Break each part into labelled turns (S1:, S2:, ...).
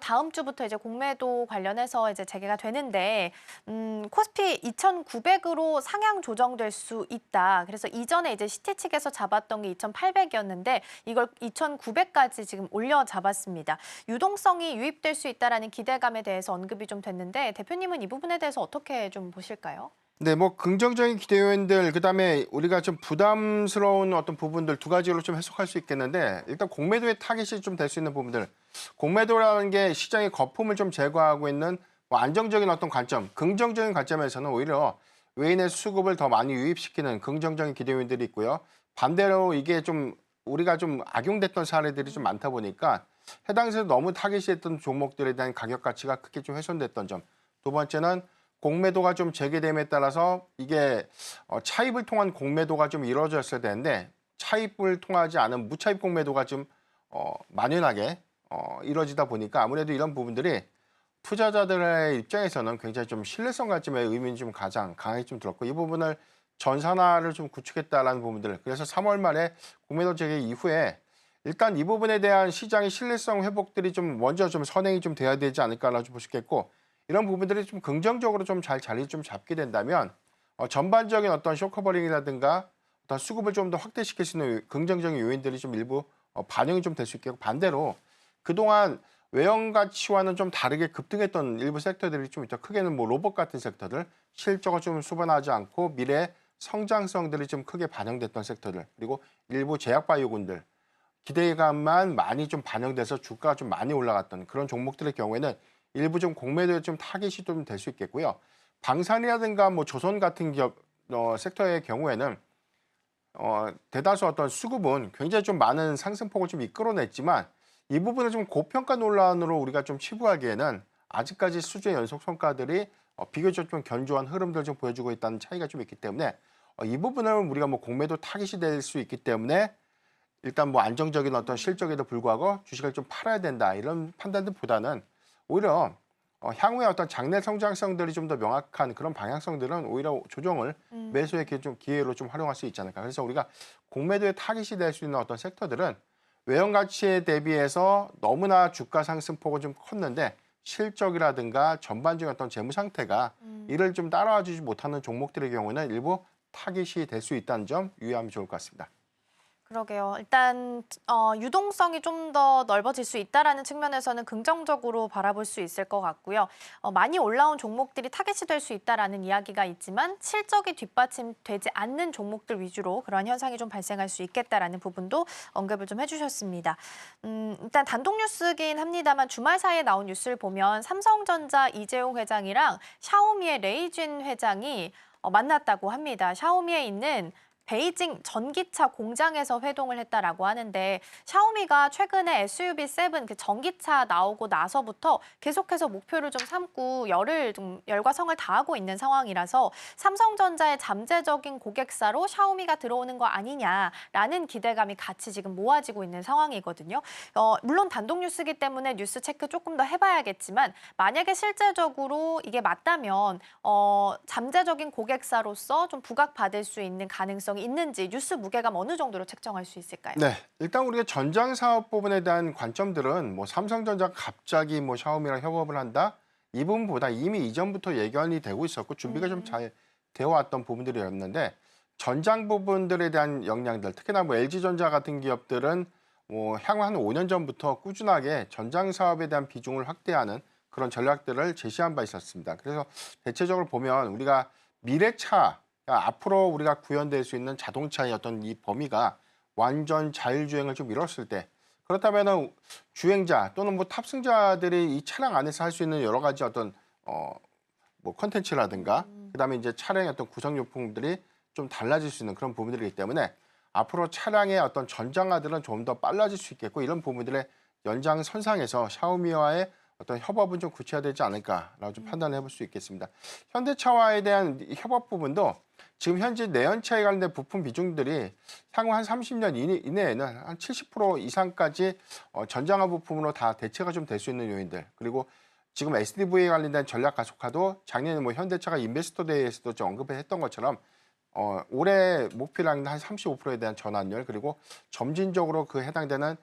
S1: 다음 주부터 이제 공매도 관련해서 이제 재개가 되는데 코스피 2,900으로 상향 조정될 수 있다. 그래서 이전에 이제 시티 측에서 잡았던 게 2,800이었는데 이걸 2,900까지 지금 올려 잡았습니다. 유동성이 유입될 수 있다라는 기대감에 대해서 언급이 좀 됐는데 대표님은 이 부분에 대해서 어떻게 좀 보실까요?
S2: 네, 뭐 긍정적인 기대 요인들, 그다음에 우리가 좀 부담스러운 어떤 부분들 두 가지로 좀 해석할 수 있겠는데, 일단 공매도의 타깃이 좀 될 수 있는 부분들. 공매도라는 게 시장의 거품을 좀 제거하고 있는 뭐 안정적인 어떤 관점, 긍정적인 관점에서는 오히려 외인의 수급을 더 많이 유입시키는 긍정적인 기대 요인들이 있고요. 반대로 이게 좀 우리가 좀 악용됐던 사례들이 좀 많다 보니까 해당에서 너무 타깃이 했던 종목들에 대한 가격 가치가 크게 좀 훼손됐던 점. 두 번째는 공매도가 좀 재개됨에 따라서 이게 차입을 통한 공매도가 좀 이루어졌어야 되는데, 차입을 통하지 않은 무차입 공매도가 좀 만연하게 이루어지다 보니까 아무래도 이런 부분들이 투자자들의 입장에서는 굉장히 좀 신뢰성 관점의 의미는 좀 가장 강하게 좀 들었고, 이 부분을 전산화를 좀 구축했다라는 부분들. 그래서 3월 말에 공매도 재개 이후에 일단 이 부분에 대한 시장의 신뢰성 회복들이 좀 먼저 좀 선행이 좀 돼야 되지 않을까라고 좀 보시겠고, 이런 부분들이 좀 긍정적으로 좀 잘 자리 좀 잡게 된다면 전반적인 어떤 쇼커버링이라든가 어떤 수급을 좀 더 확대시킬 수 있는 긍정적인 요인들이 좀 일부 반영이 좀 될 수 있겠고, 반대로 그동안 외형 가치와는 좀 다르게 급등했던 일부 섹터들이 좀 있다. 크게는 뭐 로봇 같은 섹터들, 실적을 좀 수반하지 않고 미래 성장성들이 좀 크게 반영됐던 섹터들, 그리고 일부 제약바이오군들, 기대감만 많이 좀 반영돼서 주가가 좀 많이 올라갔던 그런 종목들의 경우에는 일부 좀 공매도에 좀 타깃이 좀 될 수 있겠고요. 방산이라든가 뭐 조선 같은 기업 섹터의 경우에는 대다수 어떤 수급은 굉장히 좀 많은 상승폭을 좀 이끌어냈지만, 이 부분을 좀 고평가 논란으로 우리가 좀 치부하기에는 아직까지 수주의 연속 성과들이 비교적 좀 견조한 흐름들을 좀 보여주고 있다는 차이가 좀 있기 때문에 이 부분을 우리가 뭐 공매도 타깃이 될 수 있기 때문에 일단 뭐 안정적인 어떤 실적에도 불구하고 주식을 좀 팔아야 된다, 이런 판단들보다는 오히려 향후에 어떤 장래 성장성들이 좀 더 명확한 그런 방향성들은 오히려 조정을 매수의 좀 기회로 좀 활용할 수 있지 않을까. 그래서 우리가 공매도의 타깃이 될 수 있는 어떤 섹터들은 외형 가치에 대비해서 너무나 주가 상승폭은 좀 컸는데 실적이라든가 전반적인 어떤 재무 상태가 이를 좀 따라와 주지 못하는 종목들의 경우는 일부 타깃이 될 수 있다는 점 유의하면 좋을 것 같습니다.
S1: 그러게요. 일단 유동성이 좀 더 넓어질 수 있다라는 측면에서는 긍정적으로 바라볼 수 있을 것 같고요. 많이 올라온 종목들이 타겟이 될 수 있다라는 이야기가 있지만 실적이 뒷받침되지 않는 종목들 위주로 그런 현상이 좀 발생할 수 있겠다라는 부분도 언급을 좀 해주셨습니다. 일단 단독 뉴스긴 합니다만 주말 사이에 나온 뉴스를 보면 삼성전자 이재용 회장이랑 샤오미의 레이쥔 회장이 만났다고 합니다. 샤오미에 있는 베이징 전기차 공장에서 회동을 했다라고 하는데 샤오미가 최근에 SUV7 그 전기차 나오고 나서부터 계속해서 목표를 좀 삼고 열과 성을 다하고 있는 상황이라서 삼성전자의 잠재적인 고객사로 샤오미가 들어오는 거 아니냐라는 기대감이 같이 지금 모아지고 있는 상황이거든요. 물론 단독 뉴스기 때문에 뉴스 체크 조금 더 해봐야겠지만 만약에 실제적으로 이게 맞다면 잠재적인 고객사로서 좀 부각받을 수 있는 가능성이 있는지 뉴스 무게감 어느 정도로 책정할 수 있을까요?
S2: 네, 일단 우리가 전장 사업 부분에 대한 관점들은 뭐 삼성전자가 갑자기 뭐 샤오미랑 협업을 한다, 이 부분보다 이미 이전부터 예견이 되고 있었고 준비가 좀 잘 되어 왔던 부분들이었는데, 전장 부분들에 대한 역량들, 특히나 뭐 LG전자 같은 기업들은 뭐 향후 한 5년 전부터 꾸준하게 전장 사업에 대한 비중을 확대하는 그런 전략들을 제시한 바 있었습니다. 그래서 대체적으로 보면 우리가 미래차, 그러니까 앞으로 우리가 구현될 수 있는 자동차의 어떤 이 범위가 완전 자율주행을 좀 이뤘을 때, 그렇다면은 주행자 또는 뭐 탑승자들이 이 차량 안에서 할 수 있는 여러 가지 어떤 뭐 컨텐츠라든가 그다음에 이제 차량의 어떤 구성용품들이 좀 달라질 수 있는 그런 부분들이기 때문에 앞으로 차량의 어떤 전장화들은 좀 더 빨라질 수 있겠고, 이런 부분들의 연장선상에서 샤오미와의 어떤 협업은 좀 구체화되지 않을까라고 좀 판단해 볼 수 있겠습니다. 현대차와에 대한 이 협업 부분도 지금 현재 내연차에 관련된 부품 비중들이 향후 한 30년 이내에는 한 70% 이상까지 전장화 부품으로 다 대체가 좀 될 수 있는 요인들, 그리고 지금 SDV에 관련된 전략 가속화도 작년에 뭐 현대차가 인베스터 대회에서도 좀 언급했던 것처럼 올해 목표량은 한 35%에 대한 전환율, 그리고 점진적으로 그 해당되는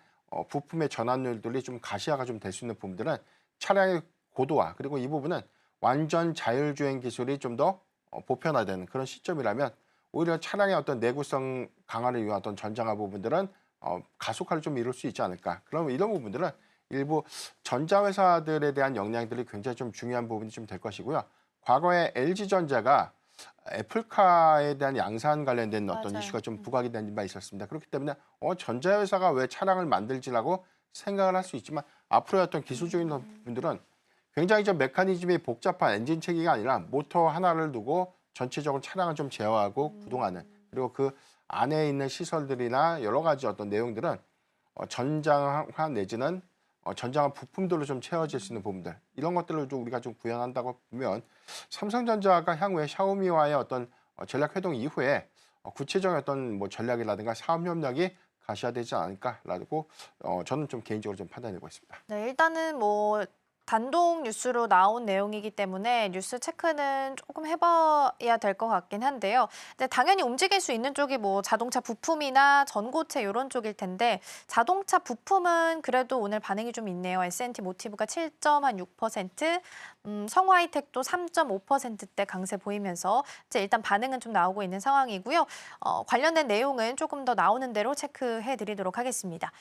S2: 부품의 전환율들이 좀 가시화가 좀 될 수 있는 부분들은 차량의 고도화 그리고 이 부분은 완전 자율주행 기술이 좀 더 보편화되는 그런 시점이라면 오히려 차량의 어떤 내구성 강화를 위한 어떤 전장화 부분들은 가속화를 좀 이룰 수 있지 않을까. 그러면 이런 부분들은 일부 전자회사들에 대한 역량들이 굉장히 좀 중요한 부분이 좀 될 것이고요. 과거에 LG전자가 애플카에 대한 양산 관련된 어떤
S1: 맞아요.
S2: 이슈가 좀 부각이 된 바 있었습니다. 그렇기 때문에 전자회사가 왜 차량을 만들지라고 생각을 할 수 있지만 앞으로의 어떤 기술적인 부분들은 굉장히 좀 메커니즘이 복잡한 엔진 체계가 아니라 모터 하나를 두고 전체적으로 차량을 좀 제어하고 구동하는 그리고 그 안에 있는 시설들이나 여러 가지 어떤 내용들은 전장화 내지는 전장화 부품들로 좀 채워질 수 있는 부분들 이런 것들을 좀 우리가 좀 구현한다고 보면 삼성전자가 향후에 샤오미와의 어떤 전략 회동 이후에 구체적인 어떤 뭐 전략이라든가 사업 협력이 가시화되지 않을까라고 저는 좀 개인적으로 좀 판단해보고 있습니다.
S1: 네, 일단은 뭐 단독 뉴스로 나온 내용이기 때문에 뉴스 체크는 조금 해봐야 될 것 같긴 한데요. 근데 당연히 움직일 수 있는 쪽이 뭐 자동차 부품이나 전고체 이런 쪽일 텐데 자동차 부품은 그래도 오늘 반응이 좀 있네요. S&T 모티브가 7.6%, 성화이텍도 3.5%대 강세 보이면서 이제 일단 반응은 좀 나오고 있는 상황이고요. 관련된 내용은 조금 더 나오는 대로 체크해 드리도록 하겠습니다.